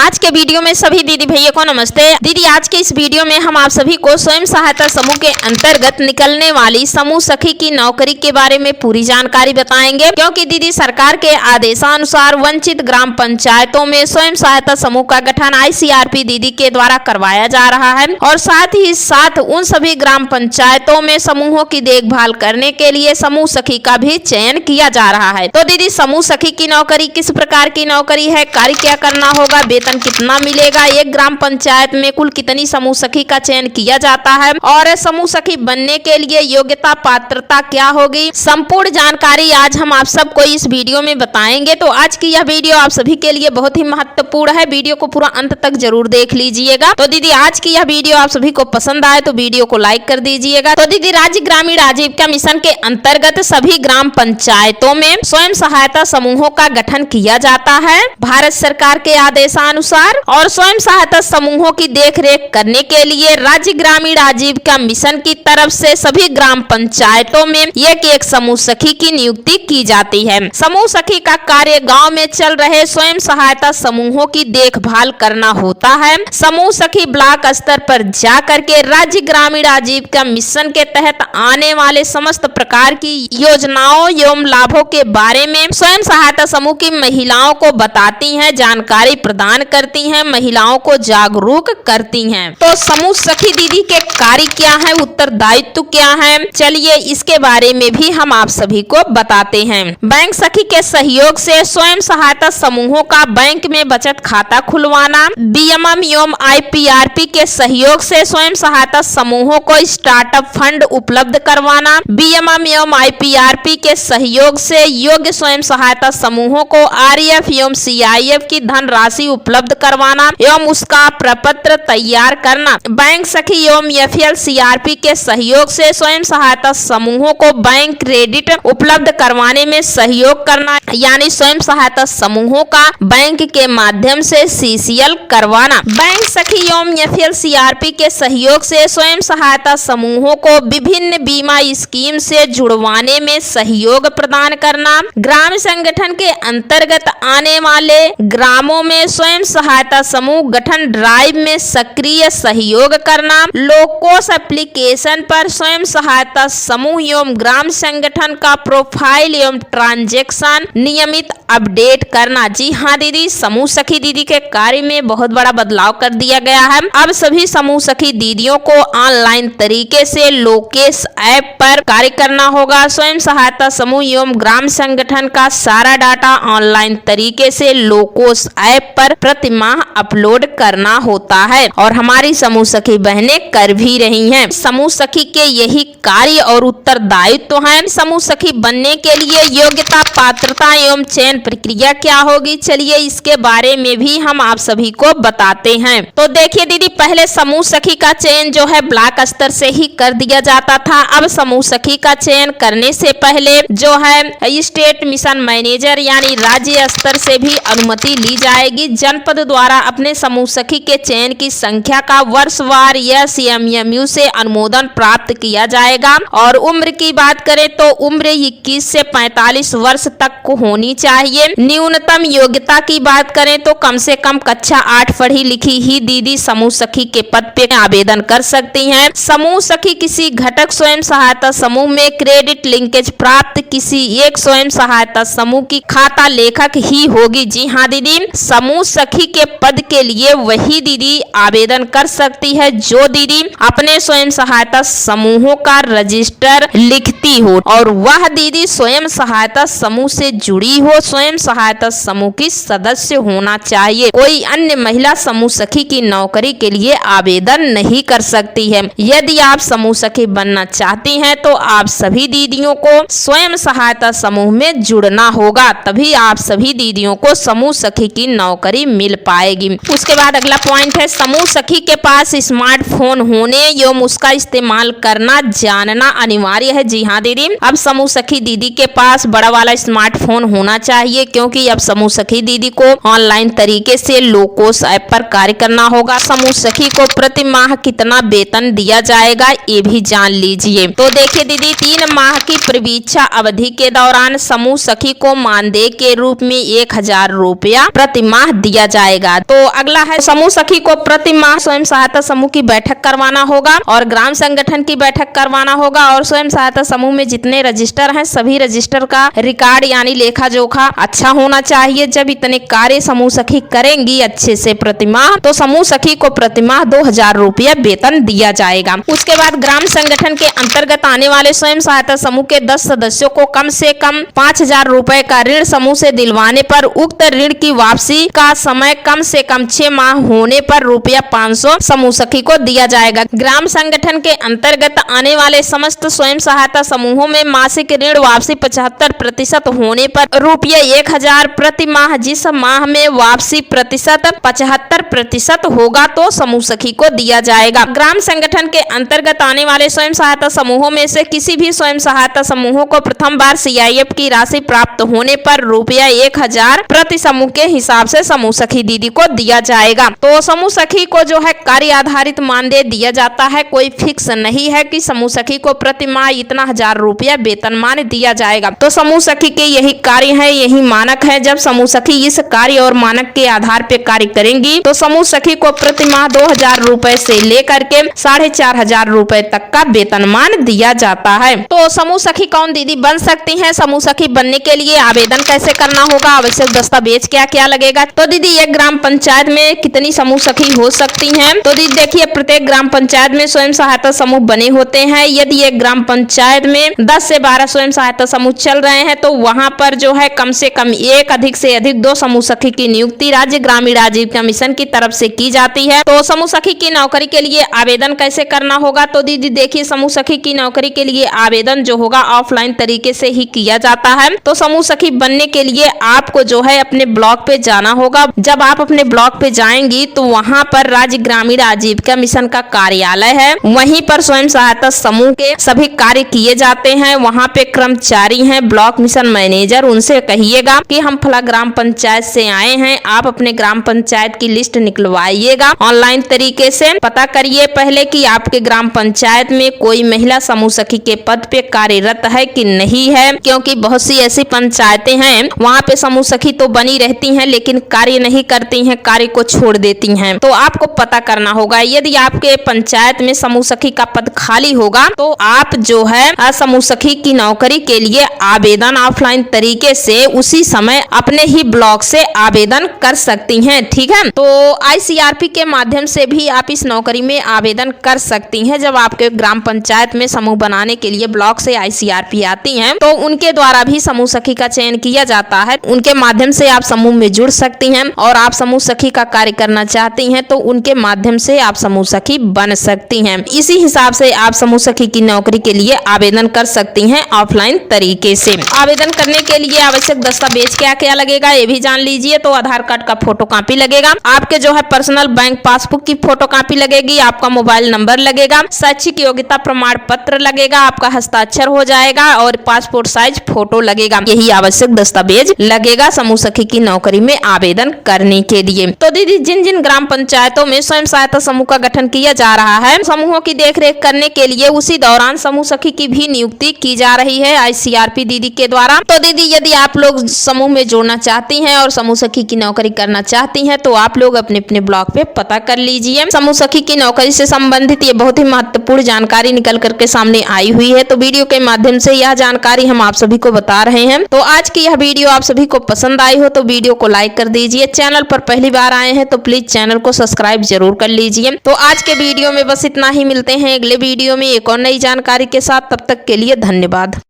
आज के वीडियो में सभी दीदी भैया को नमस्ते। दीदी आज के इस वीडियो में हम आप सभी को स्वयं सहायता समूह के अंतर्गत निकलने वाली समूह सखी की नौकरी के बारे में पूरी जानकारी बताएंगे, क्योंकि दीदी सरकार के आदेशानुसार वंचित ग्राम पंचायतों में स्वयं सहायता समूह का गठन ICRP दीदी के द्वारा करवाया जा रहा है और साथ ही साथ उन सभी ग्राम पंचायतों में समूहों की देखभाल करने के लिए समूह सखी का भी चयन किया जा रहा है। तो दीदी समूह सखी की नौकरी किस प्रकार की नौकरी है, कार्य क्या करना होगा, वेतन कितना मिलेगा, एक ग्राम पंचायत में कुल कितनी समूह सखी का चयन किया जाता है और समूह सखी बनने के लिए योग्यता पात्रता क्या होगी, संपूर्ण जानकारी आज हम आप सबको इस वीडियो में बताएंगे। तो आज की यह वीडियो आप सभी के लिए बहुत ही महत्वपूर्ण है, वीडियो को पूरा अंत तक जरूर देख लीजिएगा। तो दीदी आज की यह वीडियो आप सभी को पसंद आए तो वीडियो को लाइक कर दीजिएगा। तो दीदी राज्य ग्रामीण आजीविका मिशन के अंतर्गत सभी ग्राम पंचायतों में स्वयं सहायता समूहों का गठन किया जाता है भारत सरकार के आदेशानुसार, और स्वयं सहायता समूहों की देखरेख करने के लिए राज्य ग्रामीण आजीविका मिशन की तरफ से सभी ग्राम पंचायतों में एक समूह सखी की नियुक्ति की जाती है। समूह सखी का कार्य गांव में चल रहे स्वयं सहायता समूहों की देखभाल करना होता है। समूह सखी ब्लॉक स्तर पर जा करके राज्य ग्रामीण आजीविका मिशन के तहत आने वाले समस्त प्रकार की योजनाओं एवं लाभों के बारे में स्वयं सहायता समूह की महिलाओं को बताती हैं, जानकारी प्रदान करती हैं, महिलाओं को जागरूक करती हैं। तो समूह सखी दीदी के कार्य क्या है, उत्तरदायित्व क्या है, चलिए इसके बारे में भी हम आप सभी को बताते हैं। बैंक सखी के सहयोग से स्वयं सहायता समूहों का बैंक में बचत खाता खुलवाना, BMM एवं IPRP के सहयोग से स्वयं सहायता समूहों को स्टार्टअप फंड उपलब्ध करवाना, BMM एवं IPRP के सहयोग से योग्य स्वयं सहायता समूहों को RF एवं CIF की धनराशि उपलब्ध करवाना एवं उसका प्रपत्र तैयार करना, बैंक सखी एवं FLCRP के सहयोग से स्वयं सहायता समूहों को बैंक क्रेडिट उपलब्ध करवाने में सहयोग करना, यानी स्वयं सहायता समूहों का बैंक के माध्यम से CCL करवाना, बैंक सखी एवं FLCRP के सहयोग से स्वयं सहायता समूहों को विभिन्न बीमा स्कीम से जुड़वाने में सहयोग प्रदान करना, ग्राम संगठन के अंतर्गत आने वाले ग्रामों में स्वयं सहायता समूह गठन ड्राइव में सक्रिय सहयोग करना, लोकोस एप्लीकेशन पर स्वयं सहायता समूह एवं ग्राम संगठन का प्रोफाइल एवं ट्रांजैक्शन नियमित अपडेट करना। जी हाँ दीदी, समूह सखी दीदी के कार्य में बहुत बड़ा बदलाव कर दिया गया है। अब सभी समूह सखी दीदियों को ऑनलाइन तरीके से लोकेश ऐप पर कार्य करना होगा। स्वयं सहायता समूह एवं ग्राम संगठन का सारा डाटा ऑनलाइन तरीके से लोकोस ऐप पर प्रति माह अपलोड करना होता है और हमारी समूह सखी बहनें कर भी रही हैं। समूह सखी के यही कार्य और उत्तरदायित्व हैं। समूह सखी बनने के लिए योग्यता पात्रता एवं चयन प्रक्रिया क्या होगी, चलिए इसके बारे में भी हम आप सभी को बताते हैं। तो देखिए दीदी, पहले समूह सखी का चयन जो है ब्लॉक स्तर से ही कर दिया जाता था। अब समूह सखी का चयन करने से पहले जो है स्टेट मिशन मैनेजर यानी राज्य स्तर से भी अनुमति ली जाएगी। जनपद द्वारा अपने समूह सखी के चयन की संख्या का वर्षवार या CMMU से अनुमोदन प्राप्त किया जाएगा। और उम्र की बात करें तो उम्र 21 से 45 वर्ष तक को होनी चाहिए। न्यूनतम योग्यता की बात करें तो कम से कम कक्षा 8 पढ़ी लिखी ही दीदी समूह सखी के पद पे आवेदन कर सकती हैं। समूह सखी किसी घटक स्वयं सहायता समूह में क्रेडिट लिंकेज प्राप्त किसी एक स्वयं सहायता समूह की खाता लेखक ही होगी। जी हाँ दीदी, समूह सखी के पद के लिए वही दीदी आवेदन कर सकती है जो दीदी अपने स्वयं सहायता समूहों का रजिस्टर लिखती हो और वह दीदी स्वयं सहायता समूह से जुड़ी हो, स्वयं सहायता समूह की सदस्य होना चाहिए। कोई अन्य महिला समूह सखी की नौकरी के लिए आवेदन नहीं कर सकती है। यदि आप समूह सखी बनना चाहती हैं तो आप सभी दीदियों को स्वयं सहायता समूह में जुड़ना होगा, तभी आप सभी दीदियों को समूह सखी की नौकरी मिल पाएगी। उसके बाद अगला पॉइंट है समूह सखी के पास स्मार्टफोन होने एवं उसका इस्तेमाल करना जानना अनिवार्य है। जी हाँ दीदी, अब समूह सखी दीदी के पास बड़ा वाला स्मार्टफोन होना चाहिए, क्योंकि अब समूह सखी दीदी को ऑनलाइन तरीके से लोकोस ऐप पर कार्य करना होगा। समूह सखी को प्रति माह कितना वेतन दिया जाएगा ये भी जान लीजिए। तो देखिए दीदी, 3 माह की प्रतीक्षा अवधि के दौरान समूह सखी को मानदेय के रूप में 1000 रुपया प्रति माह दिया जाएगा। तो अगला है समूह सखी को प्रति माह स्वयं सहायता समूह की बैठक करवाना होगा और ग्राम संगठन की बैठक करवाना होगा और स्वयं सहायता समूह में जितने रजिस्टर हैं सभी रजिस्टर का रिकॉर्ड यानी लेखा जोखा अच्छा होना चाहिए। जब इतने कार्य समूह सखी करेंगी अच्छे से प्रति माह तो समूह सखी को प्रति माह 2000 रुपया वेतन दिया जाएगा। उसके बाद ग्राम संगठन के अंतर्गत आने वाले स्वयं सहायता समूह के 10 सदस्यों को कम से कम 5000 रुपए का ऋण समूह से दिलवाने पर उक्त ऋण की वापसी का समय कम से कम 6 माह होने पर रुपया 500 समूह सखी को दिया जाएगा। ग्राम संगठन के अंतर्गत आने वाले समस्त स्वयं सहायता समूहों में मासिक ऋण वापसी 75% होने पर रुपया 1000 प्रति माह, जिस माह में वापसी प्रतिशत 75% होगा तो समूह सखी को दिया जाएगा। ग्राम संगठन के अंतर्गत आने वाले स्वयं सहायता समूहों में से किसी भी स्वयं सहायता समूहों को प्रथम बार CIF की राशि प्राप्त होने पर रुपया 1000 प्रति समूह के हिसाब से समूह सखी दीदी को दिया जाएगा। तो समूह सखी को जो है कार्य आधारित मानदेय दिया जाता है, कोई फिक्स नहीं है कि समूह सखी को प्रति माह इतना 1000 रुपया वेतनमान दिया जाएगा। तो समूह सखी के यही कार्य है, यही मानक है। जब समूह सखी इस कार्य और मानक के आधार पे कार्य करेंगी तो समूह सखी को प्रति माह 2000 रुपए से लेकर के 4500 रुपए तक का वेतनमान दिया जाता है। तो समूह सखी कौन दीदी बन सकती हैं? समूह सखी बनने के लिए आवेदन कैसे करना होगा, आवश्यक दस्तावेज क्या क्या लगेगा? तो दीदी एक ग्राम पंचायत में कितनी समूह सखी हो सकती हैं? तो दीदी देखिए प्रत्येक ग्राम पंचायत में स्वयं सहायता समूह बने होते हैं। यदि एक ग्राम पंचायत में 10 से 12 स्वयं सहायता समूह चल रहे हैं तो वहां पर जो है कम से कम एक, अधिक से अधिक 2 समूह सखी की नियुक्ति राज्य ग्रामीण आजीविका मिशन की तरफ से की जाती है। तो समूह सखी की नौकरी के लिए आवेदन कैसे करना होगा? तो दीदी देखिए समूह सखी की नौकरी के लिए आवेदन जो होगा ऑफलाइन तरीके से ही किया जाता है। तो समूह सखी बनने के लिए आपको जो है अपने ब्लॉक पे जाना होगा। जब आप अपने ब्लॉक पे जाएंगी तो वहां पर राज्य ग्रामीण आजीविका मिशन का कार्यालय है, वहीं पर स्वयं सहायता समूह के सभी कार्य किए जाते हैं। वहां पे कर्मचारी हैं, ब्लॉक मिशन मैनेजर, उनसे कहिएगा कि हम फला ग्राम पंचायत से आए हैं, आप अपने ग्राम पंचायत की लिस्ट निकलवाइएगा। ऑनलाइन तरीके से पता करिए पहले कि आपके ग्राम पंचायत में कोई महिला समूह सखी के पद पे कार्यरत है कि नहीं है, क्योंकि बहुत सी ऐसी पंचायतें हैं वहाँ पे समूह सखी तो बनी रहती हैं लेकिन कार्य नहीं करती हैं, कार्य को छोड़ देती हैं। तो आपको पता करना होगा। यदि आपके पंचायत में समूह सखी का पद खाली होगा तो आप जो है समूह सखी की नौकरी के लिए आवेदन ऑफलाइन तरीके से उसी समय अपने ही ब्लॉक से आवेदन कर सकती हैं। ठीक है, तो ICRP के माध्यम से भी आप इस नौकरी में आवेदन कर सकती हैं। जब आपके ग्राम पंचायत में समूह बनाने के लिए ब्लॉक से ICRP आती हैं तो उनके द्वारा भी समूह सखी का चयन किया जाता है। उनके माध्यम से आप समूह में जुड़ सकती हैं और आप समूह सखी का कार्य करना चाहती हैं तो उनके माध्यम से आप समूह सखी बन सकती हैं। इसी हिसाब से आप समूह सखी की नौकरी के लिए आवेदन कर सकती हैं ऑफलाइन तरीके से। आवेदन करने के लिए आवश्यक दस्तावेज क्या क्या लगेगा ये भी जान लीजिए। तो आधार कार्ड का फोटो कॉपी लगेगा, आपके जो है पर्सनल बैंक पासबुक की फोटो कॉपी लगेगी, आपका मोबाइल नंबर लगेगा, शैक्षिक योग्यता प्रमाण पत्र लगेगा, आपका हस्ताक्षर हो जाएगा और पासपोर्ट साइज फोटो लगेगा। यही आवश्यक दस्तावेज लगेगा समूह सखी की नौकरी में आवेदन करने के लिए। तो दीदी जिन जिन ग्राम पंचायतों में स्वयं सहायता समूह का गठन किया जा रहा है, समूहों की देखरेख करने के लिए उसी दौरान समूह सखी की भी नियुक्ति की जा रही है ICRP दीदी के द्वारा। तो दीदी यदि आप लोग समूह में जोड़ना चाहती हैं और समूह सखी की नौकरी करना चाहती हैं तो आप लोग अपने अपने ब्लॉक पे पता कर लीजिए। समूह सखी की नौकरी से संबंधित ये बहुत ही महत्वपूर्ण जानकारी निकल करके सामने आई हुई है। तो वीडियो के माध्यम से यह जानकारी हम आप सभी को बता रहे हैं। तो आज की यह वीडियो आप सभी को पसंद आई हो तो वीडियो को लाइक कर दीजिए। चैनल पर पहली बार आए हैं तो प्लीज चैनल को सब्सक्राइब जरूर कर लीजिए। तो आज के वीडियो में बस इतना ही, मिलते हैं अगले वीडियो में एक और नई जानकारी के साथ। तब तक के लिए धन्यवाद।